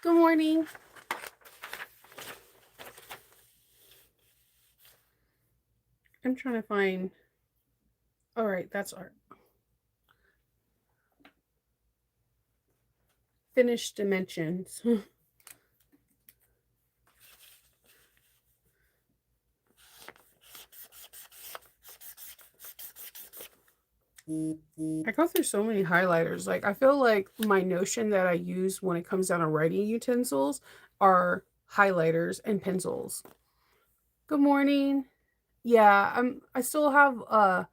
Good morning. I'm trying to find. All right, that's art. Finished dimensions. I go through so many highlighters. Like, I feel like my notion that I use when it comes down to writing utensils are highlighters and pencils. Good morning. Yeah, I still have a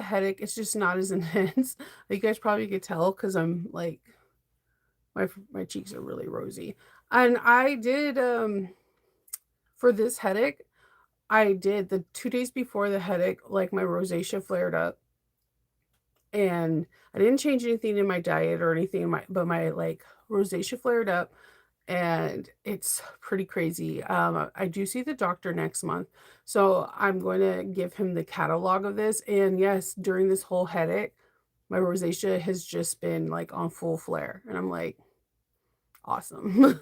headache. It's just not as intense. You guys probably could tell because I'm like my cheeks are really rosy. And I did for this headache, I did the 2 days before the headache, like, my rosacea flared up, and I didn't change anything in my diet or anything in my, like, rosacea flared up, and it's pretty crazy. I do see the doctor next month, so I'm going to give him the catalog of this, and yes, during this whole headache, my rosacea has just been, like, on full flare, and I'm like, "Awesome.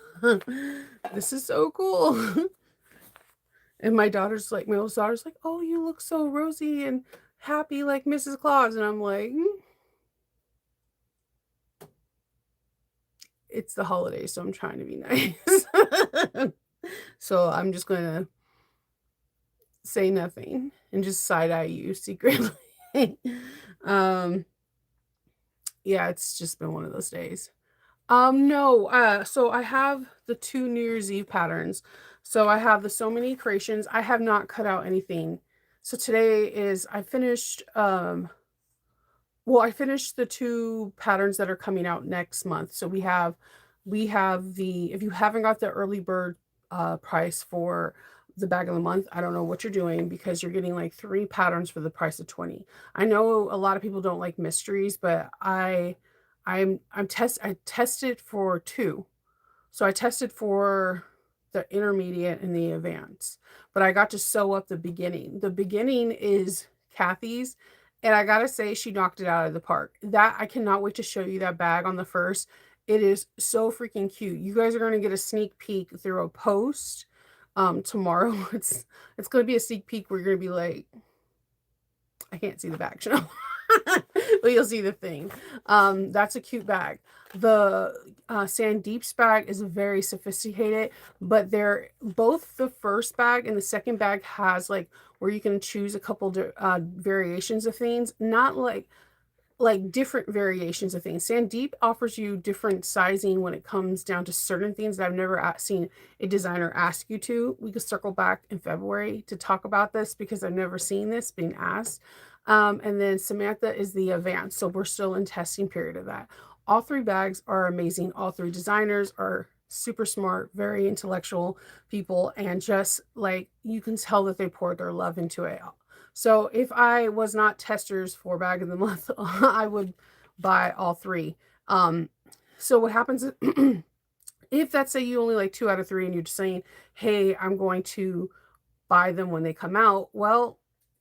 This is so cool." And my oldest daughter's like, "Oh, you look so rosy and happy like Mrs. Claus." And I'm like, It's the holidays, so I'm trying to be nice." So I'm just gonna say nothing and just side eye you secretly. um, yeah, it's just been one of those days. No, so I have the 2 New Year's Eve patterns. So I have the So Many Creations. I have not cut out anything. So today is I finished well, I finished the 2 patterns that are coming out next month. So we have the if you haven't got the early bird price for the bag of the month, I don't know what you're doing because you're getting like 3 patterns for the price of 20. I know a lot of people don't like mysteries, but I tested for 2. So I tested for the intermediate and the advanced, but I got to sew up the beginning. The beginning is Kathy's, and I gotta say she knocked it out of the park. That I cannot wait to show you that bag on the first. It is so freaking cute. You guys are gonna get a sneak peek through a post tomorrow. It's gonna be a sneak peek where you're gonna be like, I can't see the bag, show. But you'll see the thing. That's a cute bag. The Sandeep's bag is very sophisticated, but they're both the first bag and the second bag has like where you can choose a couple variations of things, not like different variations of things. Sandeep offers you different sizing when it comes down to certain things that I've never seen a designer ask you to. We could circle back in February to talk about this because I've never seen this being asked. And then Samantha is the advanced. So we're still in testing period of that. All 3 bags are amazing. All 3 designers are super smart, very intellectual people, and just like you can tell that they poured their love into it. So if I was not testers for bag of the month, I would buy all 3. Um, so what happens is if let's say you only like 2 out of 3 and you're just saying, "Hey, I'm going to buy them when they come out," well,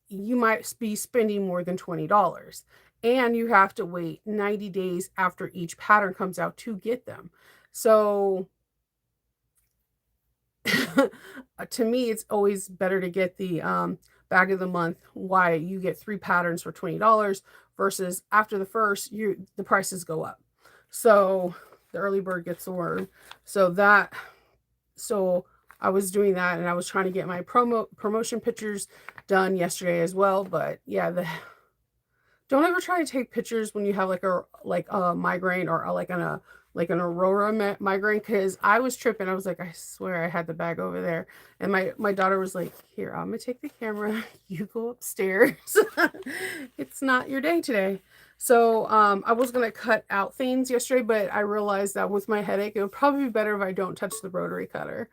you might be spending more than $20. And you have to wait 90 days after each pattern comes out to get them. So to me, it's always better to get the bag of the month. Why you get 3 patterns for $20 versus after the first, the prices go up. So the early bird gets the worm. So I was doing that and I was trying to get my promotion pictures done yesterday as well. But yeah, don't ever try to take pictures when you have like a migraine or like an aurora migraine because I was tripping. I was like, I swear I had the bag over there. And my daughter was like, "Here, I'm gonna take the camera. You go upstairs. It's not your day today." So I was gonna cut out things yesterday, but I realized that with my headache, it would probably be better if I don't touch the rotary cutter.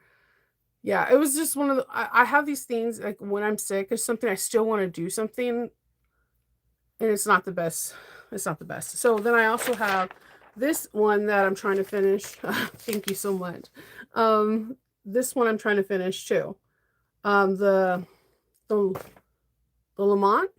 Yeah, it was just one of I have these things like when I'm sick or something, I still want to do something and it's not the best. It's not the best. So then I also have this one that I'm trying to finish. Thank you so much. This one I'm trying to finish too. Um, the the the Lamont.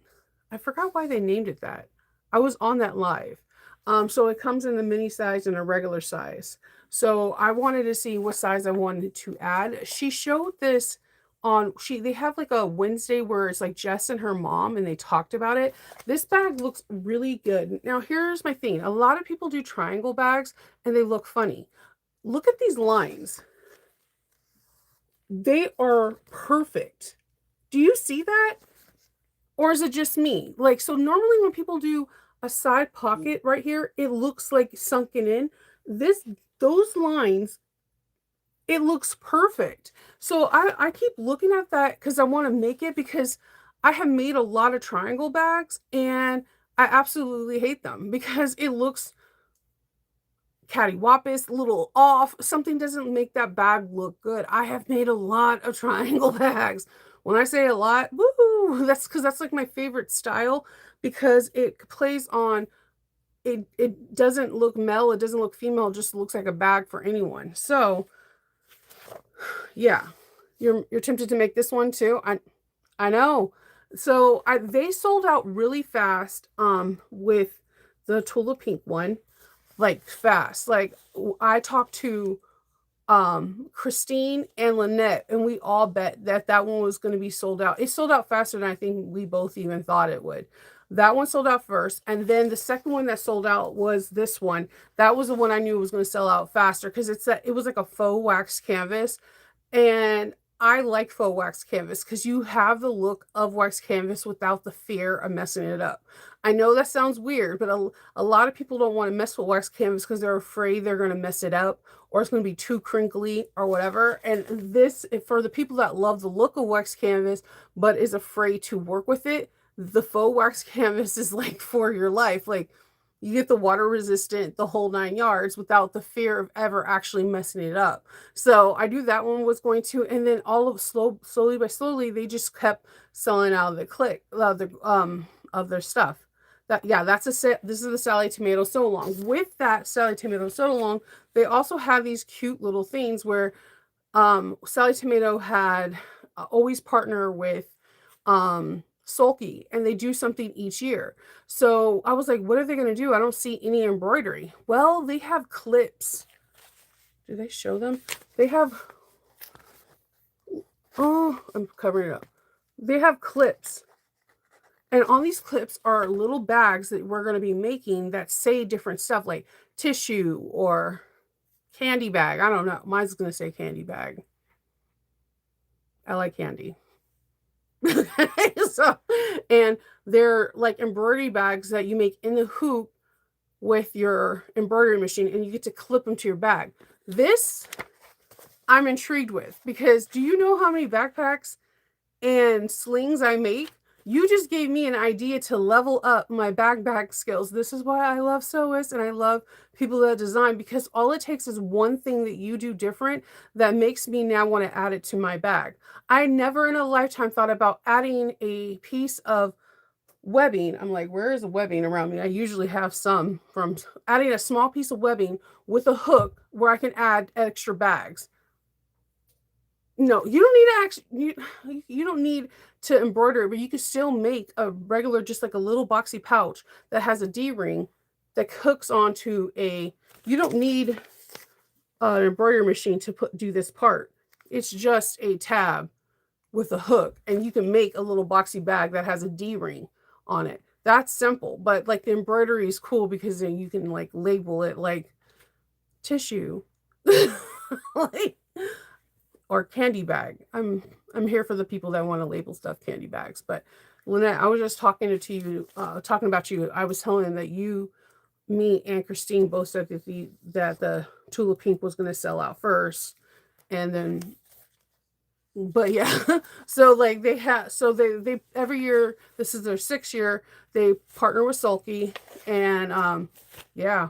I forgot why they named it that. I was on that live. So it comes in the mini size and a regular size. So I wanted to see what size I wanted to add. She showed this on they have like a Wednesday where it's like Jess and her mom and they talked about it. This bag looks really good. Now here's my thing. A lot of people do triangle bags and they look funny. Look at these lines. They are perfect. Do you see that? Or is it just me? Like, so normally when people do a side pocket right here, it looks like sunken in. Those lines, it looks perfect. So I keep looking at that because I want to make it, because I have made a lot of triangle bags and I absolutely hate them because it looks cattywampus, a little off. Something doesn't make that bag look good. I have made a lot of triangle bags. When I say a lot, woo, that's because that's like my favorite style, because it plays on it doesn't look male, it doesn't look female, it just looks like a bag for anyone. So yeah, you're tempted to make this one too. I know. So they sold out really fast with the Tula Pink one, like fast. Like I talked to Christine and Lynette and we all bet that that one was going to be sold out. It sold out faster than I think we both even thought it would. That one sold out first, and then the second one that sold out was this one. That was the one I knew was going to sell out faster because it was like a faux wax canvas, and I like faux wax canvas because you have the look of wax canvas without the fear of messing it up. I know that sounds weird, but a lot of people don't want to mess with wax canvas because they're afraid they're going to mess it up or it's going to be too crinkly or whatever. And this, for the people that love the look of wax canvas but is afraid to work with it, the faux wax canvas is like for your life. Like, you get the water resistant, the whole 9 yards without the fear of ever actually messing it up. So I knew that one was going to, and then all of slowly by slowly, they just kept selling out of the of their stuff. That's this is the Sally Tomato Sew Along. With that Sally Tomato Sew Along, they also have these cute little things where Sally Tomato had always partner with Sulky, and they do something each year. So I was like, what are they going to do? I don't see any embroidery. Well, they have clips. Do they show them? They have, oh, I'm covering it up. They have clips. And on these clips are little bags that we're going to be making that say different stuff, like tissue or candy bag. I don't know. Mine's going to say candy bag. I like candy. So, and they're like embroidery bags that you make in the hoop with your embroidery machine, and you get to clip them to your bag. This I'm intrigued with, because do you know how many backpacks and slings I make? You just gave me an idea to level up my backpack skills. This is why I love sewists and I love people that design, because all it takes is one thing that you do different that makes me now want to add it to my bag. I never in a lifetime thought about adding a piece of webbing. I'm like, where is the webbing around me? I usually have some, from adding a small piece of webbing with a hook where I can add extra bags. No, you don't need to actually, you don't need to embroider, but you can still make a regular, just like a little boxy pouch that has a D-ring that hooks onto you don't need an embroidery machine to do this part. It's just a tab with a hook, and you can make a little boxy bag that has a D-ring on it. That's simple, but like the embroidery is cool because then you can like label it like tissue. Like, or candy bag. I'm here for the people that want to label stuff candy bags. But Lynette, I was just talking about you. I was telling them that me, and Christine both said that the Tula Pink was going to sell out first, and then, but yeah. So like they every year, this is their 6th year. They partner with Sulky, and yeah.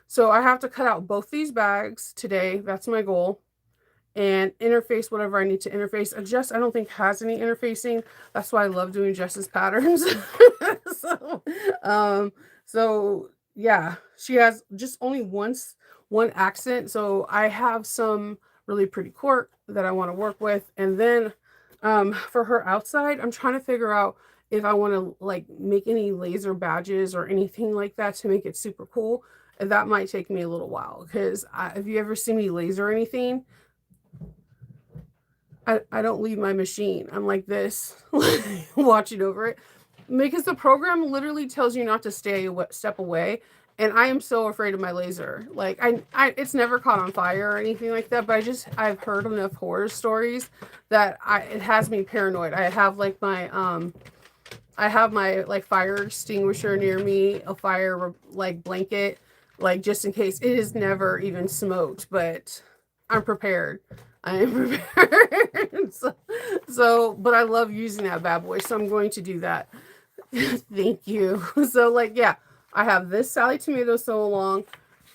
So I have to cut out both these bags today. That's my goal. And interface whatever I need to interface. Jess, I don't think has any interfacing. That's why I love doing Jess's patterns. So yeah, she has just only one accent. So I have some really pretty cork that I want to work with. And then for her outside, I'm trying to figure out if I want to like make any laser badges or anything like that to make it super cool, that might take me a little while. Because if you ever see me laser anything, I don't leave my machine. I'm like this, watching over it, because the program literally tells you not to step away. And I am so afraid of my laser. Like it's never caught on fire or anything like that. But I've heard enough horror stories that it has me paranoid. I have my like fire extinguisher near me, a fire like blanket, like just in case. It has never even smoked, but I'm prepared. I am prepared. But I love using that bad boy, so I'm going to do that. Thank you. So like, yeah, I have this Sally Tomato Sew Along,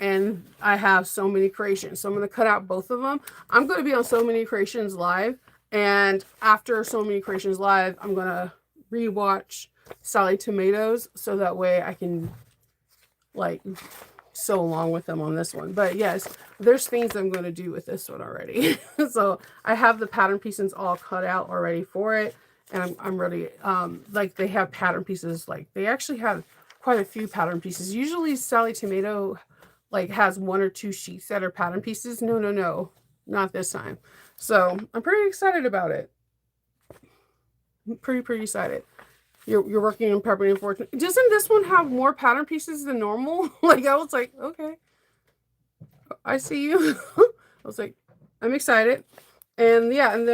and I have So Many Creations. So I'm going to cut out both of them. I'm going to be on So Many Creations Live, and after So Many Creations Live, I'm going to rewatch Sally Tomatoes, so that way I can like sew along with them on this one. But yes, there's things I'm going to do with this one already. So I have the pattern pieces all cut out already for it, and I'm ready. Like they have pattern pieces, like they actually have quite a few pattern pieces. Usually Sally Tomato like has 1 or 2 sheets that are pattern pieces. No, not this time. So I'm pretty excited about it. Pretty excited. You're working in prepping and fortune. Doesn't this one have more pattern pieces than normal? Like I was like, okay, I see you. I was like, I'm excited. And yeah, and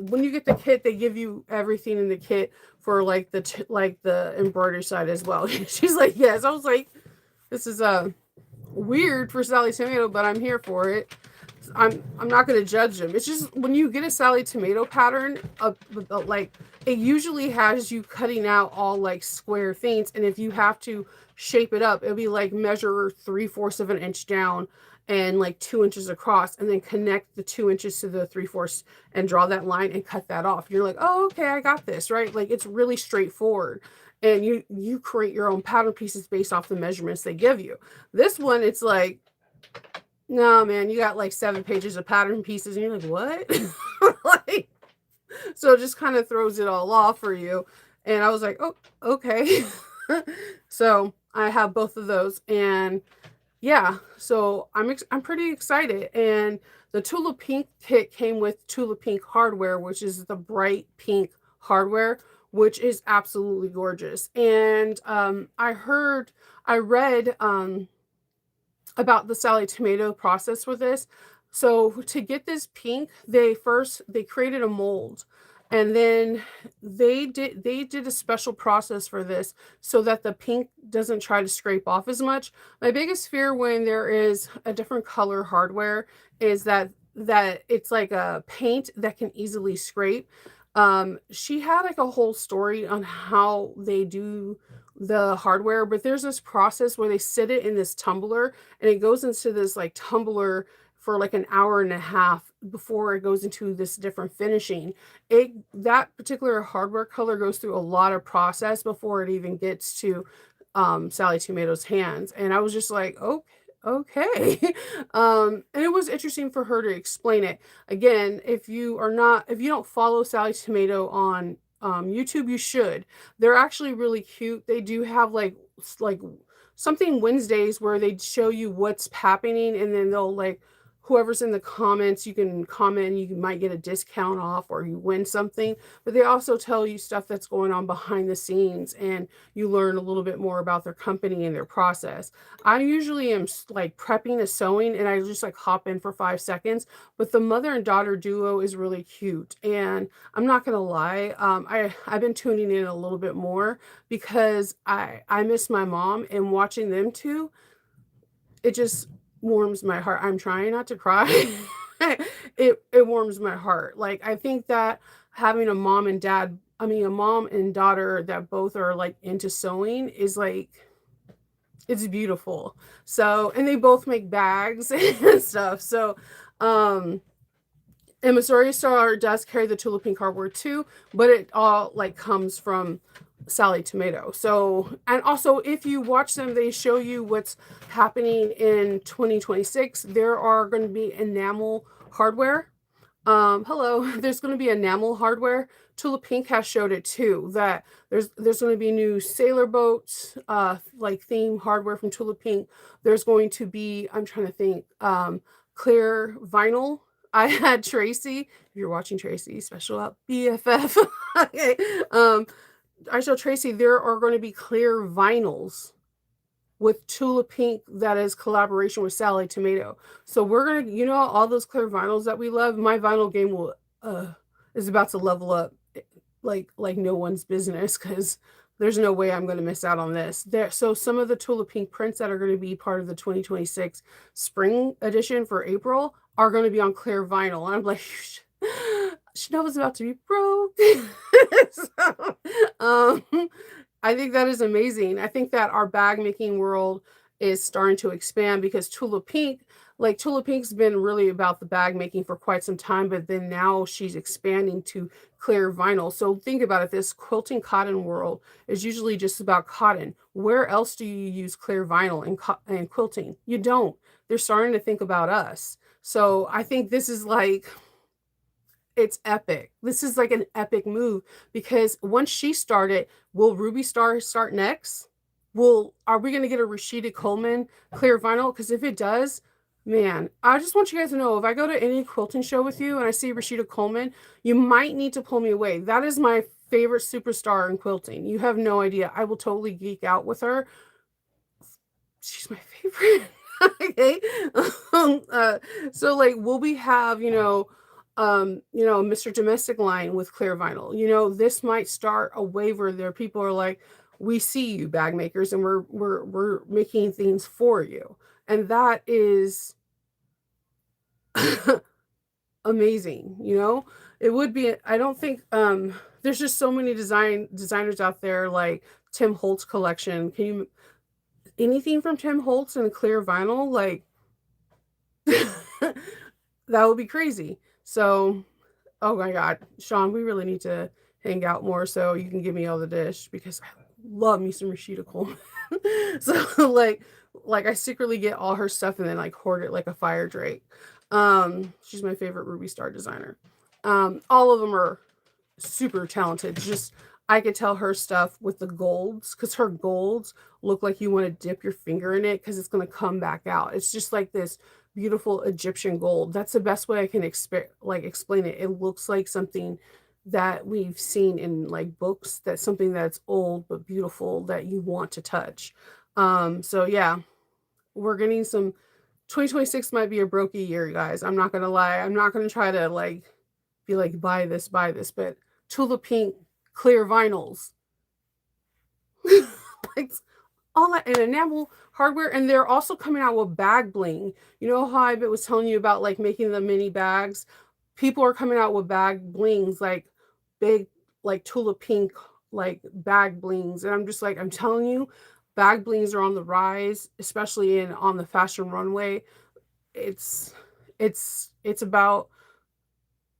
when you get the kit, they give you everything in the kit for like the embroidery side as well. She's like, yes. I was like, this is weird for Sally Tomato, but I'm here for it. I'm not going to judge them. It's just when you get a Sally Tomato pattern, like it usually has you cutting out all like square things, and if you have to shape it up, it'll be like measure 3/4 of an inch down and like 2 inches across, and then connect the 2 inches to the 3/4 and draw that line and cut that off. You're like, oh, okay, I got this, right? Like it's really straightforward. And you create your own pattern pieces based off the measurements they give you. This one, it's like, no, man, you got like 7 pages of pattern pieces, and you're like, what? Like, so it just kind of throws it all off for you. And I was like, oh, okay. So I have both of those, and yeah, so I'm pretty excited. And the Tulip Pink kit came with Tulip Pink hardware, which is the bright pink hardware, which is absolutely gorgeous. And I read about the Sally Tomato process with this. So to get this pink, they created a mold, and then they did a special process for this so that the pink doesn't try to scrape off as much. My biggest fear when there is a different color hardware is that it's like a paint that can easily scrape. She had like a whole story on how they do the hardware, but there's this process where they sit it in this tumbler, and it goes into this like tumbler for like an hour and a half before it goes into this different finishing. That particular hardware color goes through a lot of process before it even gets to Sally Tomato's hands. And I was just like, oh, okay. And it was interesting for her to explain it. Again, if you don't follow Sally Tomato on YouTube, you should. They're actually really cute. They do have like something Wednesdays where they show you what's happening, and then they'll like, whoever's in the comments, you can comment, you might get a discount off or you win something. But they also tell you stuff that's going on behind the scenes, and you learn a little bit more about their company and their process. I usually am like prepping a sewing, and I just like hop in for 5 seconds, but the mother and daughter duo is really cute. And I'm not gonna lie, I've been tuning in a little bit more because I miss my mom, and watching them two, it just warms my heart. I'm trying not to cry. It warms my heart. Like I think that having a mom and daughter that both are like into sewing is like, it's beautiful. So, and they both make bags and stuff. So, and Missouri Star does carry the Tulip Pink hardware too, but it all like comes from Sally Tomato. So, and also if you watch them, they show you what's happening in 2026. There are going to be enamel hardware. Hello, there's going to be enamel hardware Tula Pink has showed it too, that there's going to be new sailor boats, like theme hardware from Tula Pink. There's going to be, I'm trying to think, clear vinyl. I had Tracy, if you're watching Tracy, special out BFF. Okay. I showed Tracy there are going to be clear vinyls with Tula Pink that is collaboration with Sally Tomato. So we're gonna, all those clear vinyls that we love. My vinyl game will is about to level up like no one's business, because there's no way I'm going to miss out on this. So some of the Tula Pink prints that are going to be part of the 2026 spring edition for April are going to be on clear vinyl. And I'm like, Chanel about to be broke. So, I think that is amazing. I think that our bag making world is starting to expand, because Tula Pink's been really about the bag making for quite some time, but then now she's expanding to clear vinyl. So think about it, this quilting cotton world is usually just about cotton. Where else do you use clear vinyl in quilting? You don't. They're starting to think about us. So I think this is like, it's epic. This is like an epic move, because once she started, will Ruby Star start next? Are we going to get a Rashida Coleman clear vinyl? Because if it does, man, I just want you guys to know, if I go to any quilting show with you and I see Rashida Coleman, you might need to pull me away. That is my favorite superstar in quilting. You have no idea. I will totally geek out with her. She's my favorite. Okay. So like, will we have, Mr. Domestic line with clear vinyl? This might start a wave where there people are like, we see you, bag makers, and we're making things for you. And that is amazing. It would be, I don't think, there's just so many designers out there, like Tim Holtz collection. Anything from Tim Holtz in clear vinyl, like that would be crazy. So, oh my God, Sean, we really need to hang out more so you can give me all the dish, because I love me some Rashida Coleman. So like I secretly get all her stuff and then like hoard it like a fire drake. She's my favorite Ruby Star designer. All of them are super talented. Just, I could tell her stuff with the golds, because her golds look like you want to dip your finger in it, because it's going to come back out. It's just like this beautiful Egyptian gold. That's the best way I can explain it. It looks like something that we've seen in like books, that's something that's old but beautiful that you want to touch. So yeah, we're getting some. 2026 might be a brokey year, guys. I'm not gonna lie. I'm not gonna try to like be like buy this, but Tula Pink clear vinyls, like all that, and enamel hardware. And they're also coming out with bag bling. You know how I was telling you about like making the mini bags? People are coming out with bag blings, like big, like Tula Pink, like bag blings. And I'm just like, I'm telling you, bag blings are on the rise, especially on the fashion runway. It's about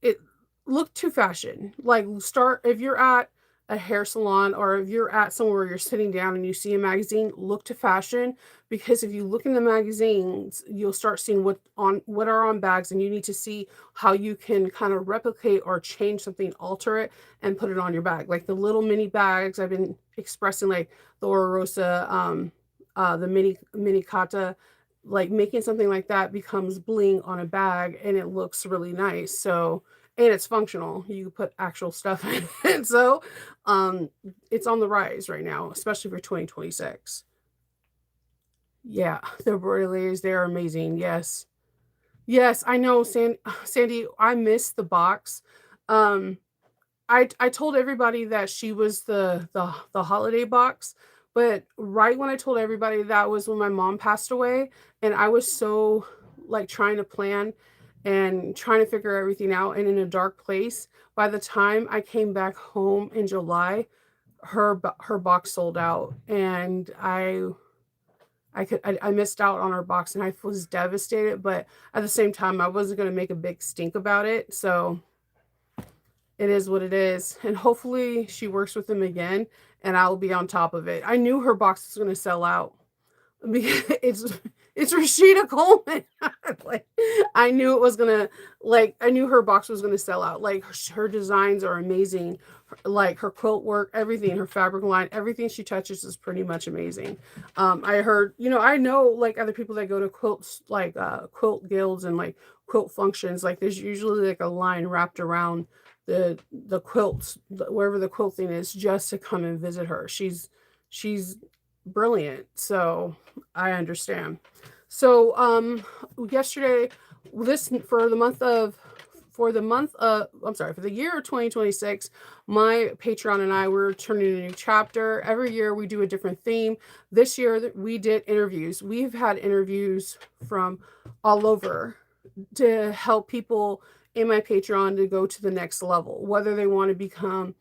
it. Look to fashion. Like, start, if you're at a hair salon, or if you're at somewhere where you're sitting down and you see a magazine, look to fashion, because if you look in the magazines, you'll start seeing what are on bags, and you need to see how you can kind of replicate or change something, alter it, and put it on your bag. Like the little mini bags I've been expressing, like the Ora Rosa, the mini kata, like making something like that becomes bling on a bag and it looks really nice. So, and it's functional. You put actual stuff in it. So, it's on the rise right now, especially for 2026. Yeah, the embroideries, they're amazing. Yes. Yes, I know, Sandy, I missed the box. Um, I told everybody that she was the holiday box, but right when I told everybody, that was when my mom passed away, and I was so like trying to plan and trying to figure everything out, and in a dark place. By the time I came back home in July, her box sold out, and I missed out on her box, and I was devastated, but at the same time I wasn't going to make a big stink about it. So it is what it is. And hopefully she works with them again and I'll be on top of it. I knew her box was going to sell out. It's It's Rashida Coleman. Like, I knew it was gonna, like, I knew her box was gonna sell out. Like, her designs are amazing. Like, her quilt work, everything, her fabric line, everything she touches is pretty much amazing. I heard, I know like other people that go to quilts, like quilt guilds and like quilt functions. Like, there's usually like a line wrapped around the quilts, wherever the quilting is, just to come and visit her. She's brilliant. So I understand. So yesterday, this for the month of I'm sorry, for the year of 2026, my Patreon and I were turning a new chapter. Every year we do a different theme. This year we did interviews. We've had interviews from all over to help people in my Patreon to go to the next level, whether they want to become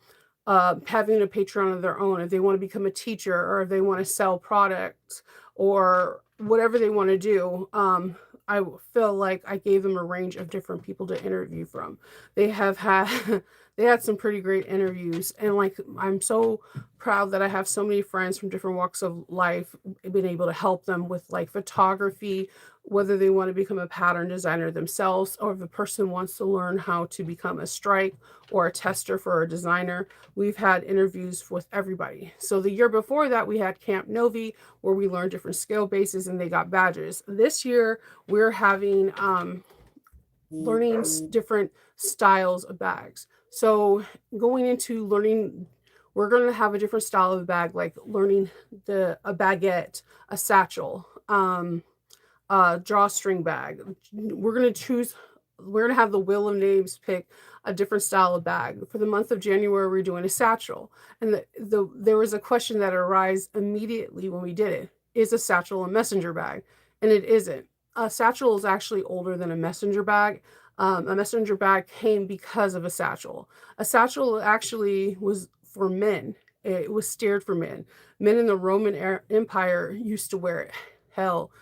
having a Patreon of their own, if they want to become a teacher, or if they want to sell products, or whatever they want to do. I feel like I gave them a range of different people to interview from. They have had they had some pretty great interviews, and like, I'm so proud that I have so many friends from different walks of life, been able to help them with like photography, whether they want to become a pattern designer themselves, or if a person wants to learn how to become a strike or a tester for a designer. We've had interviews with everybody. So the year before that, we had Camp Novi, where we learned different skill bases and they got badges. This year, we're having learning different styles of bags. So going into learning, we're going to have a different style of bag, like learning a baguette, a satchel, drawstring bag. We're going to choose. We're going to have the Wheel of Names pick a different style of bag. For the month of January, we're doing a satchel. And there was a question that arose immediately when we did it. Is a satchel a messenger bag? And it isn't. A satchel is actually older than a messenger bag. A messenger bag came because of a satchel. A satchel actually was for men. It was steered for men. Men in the Roman Empire used to wear it. Hell,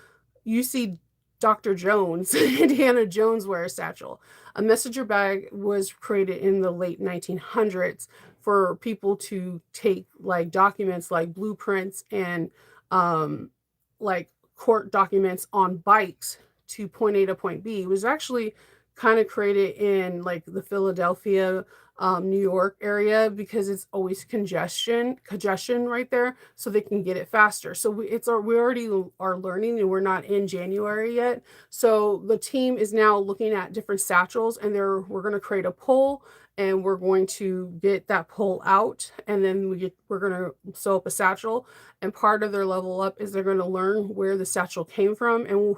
you see Dr. Jones, Indiana Jones, wear a satchel. A messenger bag was created in the late 1900s for people to take like documents, like blueprints and like court documents on bikes to point A to point B. It was actually kind of created in like the Philadelphia, New York area, because it's always congestion right there, so they can get it faster. So we already are learning, and we're not in January yet. So the team is now looking at different satchels, and we're going to create a poll, and we're going to get that poll out, and then we're going to sew up a satchel. And part of their level up is they're going to learn where the satchel came from, and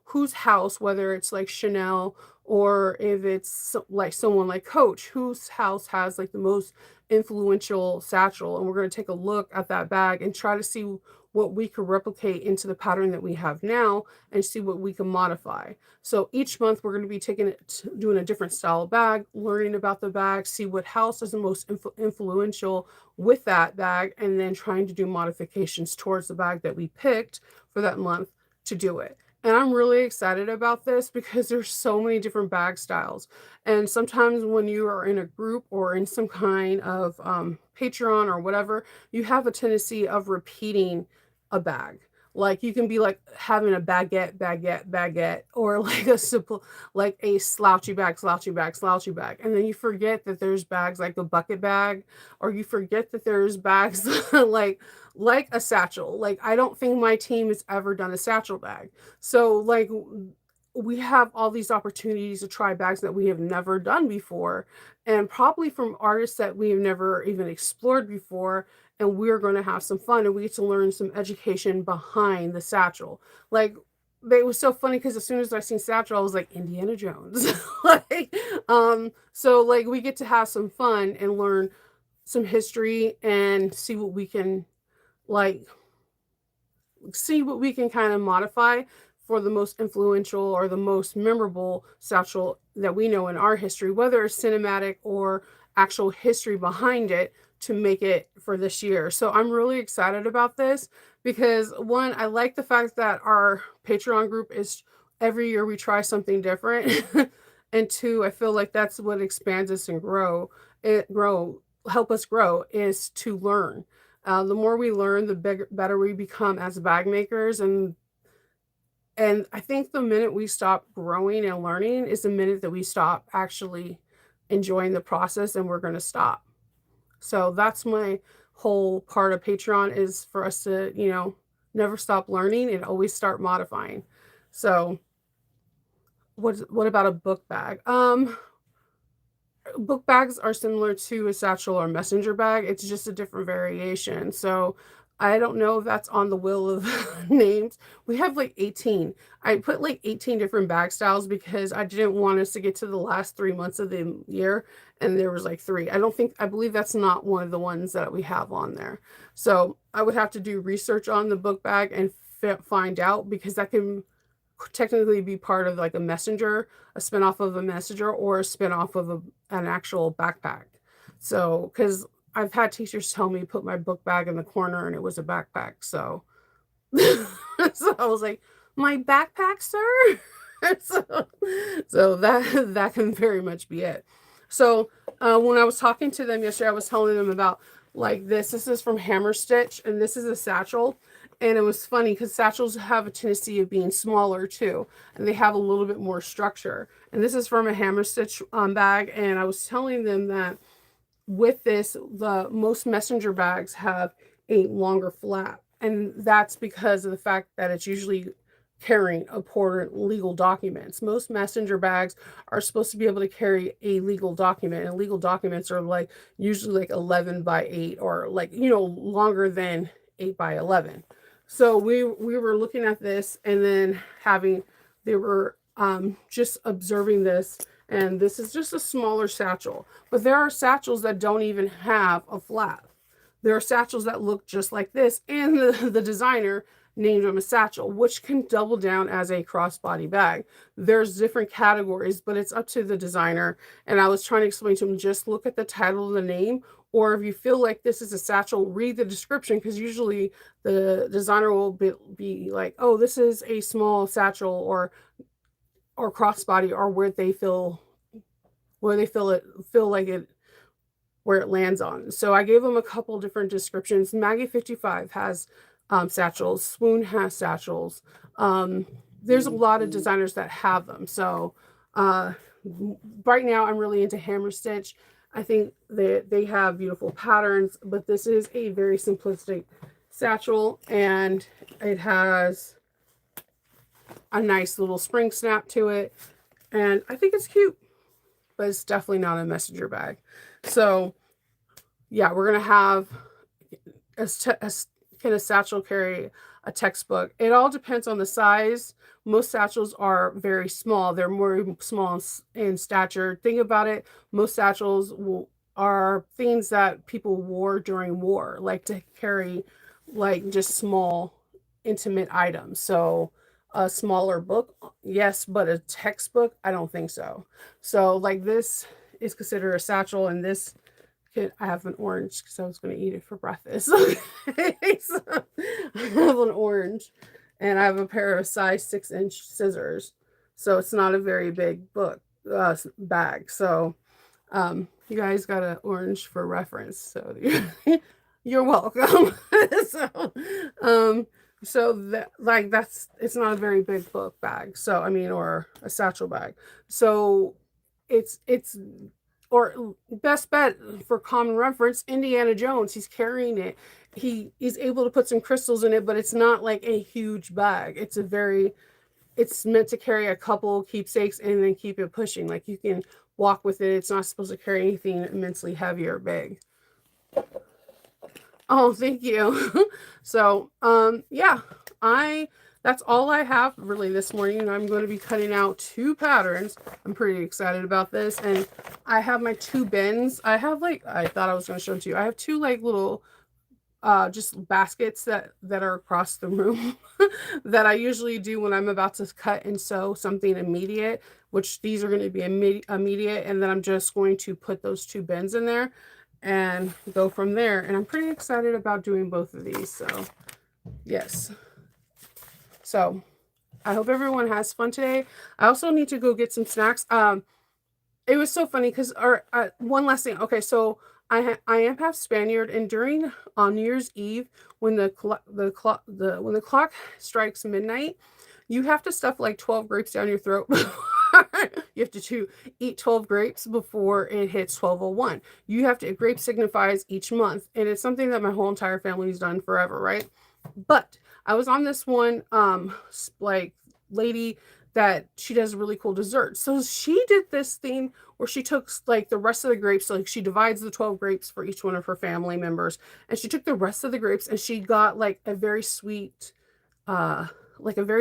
whose house, whether it's like Chanel, or if it's like someone like Coach, whose house has like the most influential satchel. And we're going to take a look at that bag and try to see what we could replicate into the pattern that we have now, and see what we can modify. So each month we're going to be doing a different style bag, learning about the bag, see what house is the most influential with that bag, and then trying to do modifications towards the bag that we picked for that month to do it. And I'm really excited about this because there's so many different bag styles. And sometimes when you are in a group or in some kind of Patreon or whatever, you have a tendency of repeating a bag. Like, you can be like having a baguette, or like a simple, like a slouchy bag. And then you forget that there's bags like the bucket bag, or you forget that there's bags like a satchel. Like, I don't think my team has ever done a satchel bag. So like, we have all these opportunities to try bags that we have never done before, and probably from artists that we have never even explored before. And we're going to have some fun, and we get to learn some education behind the satchel. Like, it was so funny because as soon as I seen satchel, I was like, Indiana Jones. Like, so like, we get to have some fun and learn some history and see what we can like kind of modify for the most influential or the most memorable satchel that we know in our history, whether it's cinematic or actual history behind it, to make it for this year. So I'm really excited about this because, one, I like the fact that our Patreon group is every year we try something different. And two, I feel like that's what expands us and help us grow, is to learn. The more we learn, the better we become as bag makers, and And I think the minute we stop growing and learning is the minute that we stop actually enjoying the process, and we're going to stop. So that's my whole part of Patreon, is for us to, never stop learning and always start modifying. So what about a book bag? Book bags are similar to a satchel or messenger bag. It's just a different variation. So I don't know if that's on the wheel of names. We have like 18. I put like 18 different bag styles because I didn't want us to get to the last 3 months of the year and there was like three. I believe that's not one of the ones that we have on there. So I would have to do research on the book bag and find out, because that can technically be part of like a messenger, a spinoff of a messenger, or a spinoff of an actual backpack. So, because I've had teachers tell me put my book bag in the corner and it was a backpack. So, so I was like, my backpack, sir. so, so that can very much be it. So when I was talking to them yesterday, I was telling them about like this. This is from Hammer Stitch, and this is a satchel. And it was funny because satchels have a tendency of being smaller too, and they have a little bit more structure. And this is from a Hammer Stitch bag, and I was telling them that with this, the most messenger bags have a longer flap, and that's because of the fact that it's usually carrying important legal documents. Most messenger bags are supposed to be able to carry a legal document, and legal documents are like usually like 11 by 8, or like, longer than 8 by 11. So we were looking at this, and then they were just observing this, and this is just a smaller satchel. But there are satchels that don't even have a flap. There are satchels that look just like this, and the designer named them a satchel, which can double down as a crossbody bag. There's different categories, but it's up to the designer. And I was trying to explain to him, just look at the title of the name, or if you feel like this is a satchel, read the description, because usually the designer will be like, oh, this is a small satchel, or crossbody, or where they feel like it, where it lands on. So I gave them a couple different descriptions. Maggie 55 has satchels. Swoon has satchels. There's a lot of designers that have them. So right now I'm really into Hammer Stitch. I think they have beautiful patterns, but this is a very simplistic satchel, and it has a nice little spring snap to it, and I think it's cute, but it's definitely not a messenger bag. So yeah, we're gonna have can a satchel carry a textbook? It all depends on the size. Most satchels are very small. They're more small in stature. Think about it. Most satchels are things that people wore during war, like to carry like just small, intimate items. So a smaller book, yes, but a textbook, I don't think so. So like this is considered a satchel, and this, I have an orange because I was going to eat it for breakfast. Okay, so I have an orange, and I have a pair of size 6-inch scissors. So it's not a very big book bag. So you guys got an orange for reference. So you're welcome. so so that, like, it's not a very big book bag. So I mean, or a satchel bag. So it's or best bet for common reference, Indiana Jones, he's carrying it. He is able to put some crystals in it, but it's not like a huge bag. It's meant to carry a couple keepsakes and then keep it pushing. Like, you can walk with it. It's not supposed to carry anything immensely heavy or big. Oh, thank you. So, yeah, that's all I have really this morning. I'm going to be cutting out 2 patterns. I'm pretty excited about this. And I have my 2 bins. I thought I was going to show it to you. I have 2 like little just baskets that are across the room that I usually do when I'm about to cut and sew something immediate, which these are going to be immediate, and then I'm just going to put those 2 bins in there and go from there. And I'm pretty excited about doing both of these. So yes. So I hope everyone has fun today. I also need to go get some snacks. It was so funny because one last thing. Okay, so I am half Spaniard, and during on New Year's Eve, when the clock strikes midnight, You have to stuff like 12 grapes down your throat. You have to eat 12 grapes before it hits 12:01. You have to, grape signifies each month, and it's something that my whole entire family's done forever, right? But I was on this one like lady that she does really cool desserts. So she did this thing where she took like the rest of the grapes, so, like she divides the 12 grapes for each one of her family members, and she took the rest of the grapes and she got uh like a very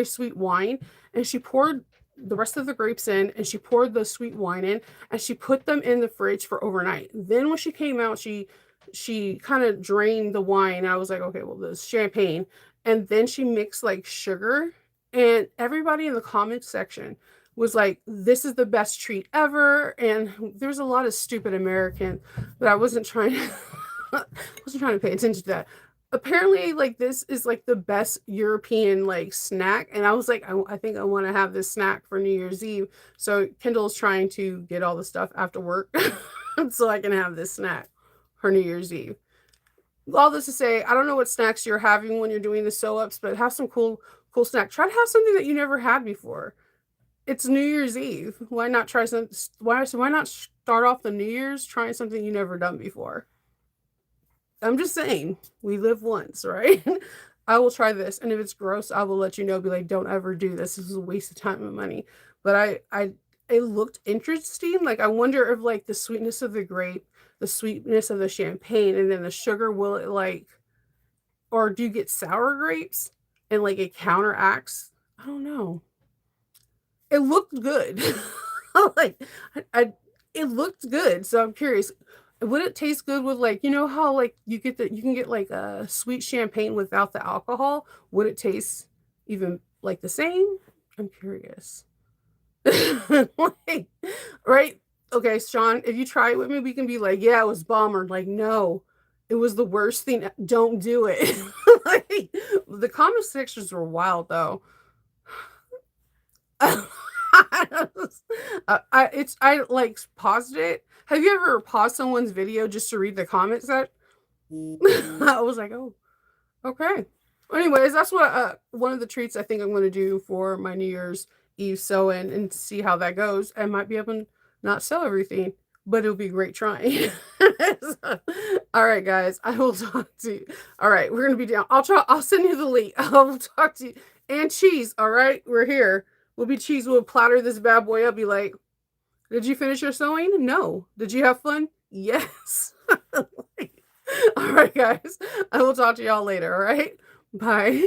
sweet wine, and she poured the rest of the grapes in, and she poured the sweet wine in, and she put them in the fridge for overnight. Then when she came out, she kind of drained the wine. I was like, okay, well, this champagne. And then she mixed like sugar, and everybody in the comment section was like, this is the best treat ever. And there's a lot of stupid American, but I wasn't trying wasn't trying to pay attention to that. Apparently, like, this is like the best European like snack, and I was like, I think I want to have this snack for New Year's Eve. So Kendall's trying to get all the stuff after work so I can have this snack for New Year's Eve. All this to say, I don't know what snacks you're having when you're doing the sew ups, but have some cool snack. Try to have something that you never had before. It's New Year's Eve. Why not try some? Why not start off the New Year's trying something you never done before? I'm just saying, we live once, right? I will try this, and if it's gross, I will let you know. Be like, don't ever do this. This is a waste of time and money. But it looked interesting. Like, I wonder if like the sweetness of the grape, the sweetness of the champagne, and then the sugar, will it like, or do you get sour grapes and like it counteracts? I don't know. It looked good. Like, I it looked good. So I'm curious. Would it taste good with like, you know how like you can get like a sweet champagne without the alcohol? Would it taste even like the same? I'm curious. Like, right? Okay, Sean, if you try it with me, we can be like, yeah, it was bomb, or like, no, it was the worst thing. Don't do it. Like, the comment sections were wild though. I like paused it. Have you ever paused someone's video just to read the comments that I was like, oh, okay. Anyways, that's what one of the treats I think I'm going to do for my New Year's Eve sew-in, and see how that goes. I might be able to not sew everything, but it'll be great trying. So, all right, guys, I will talk to you. All right, we're gonna be down. I'll send you the link. I will talk to you. And cheese. All right, we're here. We'll be cheese. We'll platter this bad boy up. Be like, did you finish your sewing? No. Did you have fun? Yes. All right, guys. I will talk to y'all later. All right. Bye.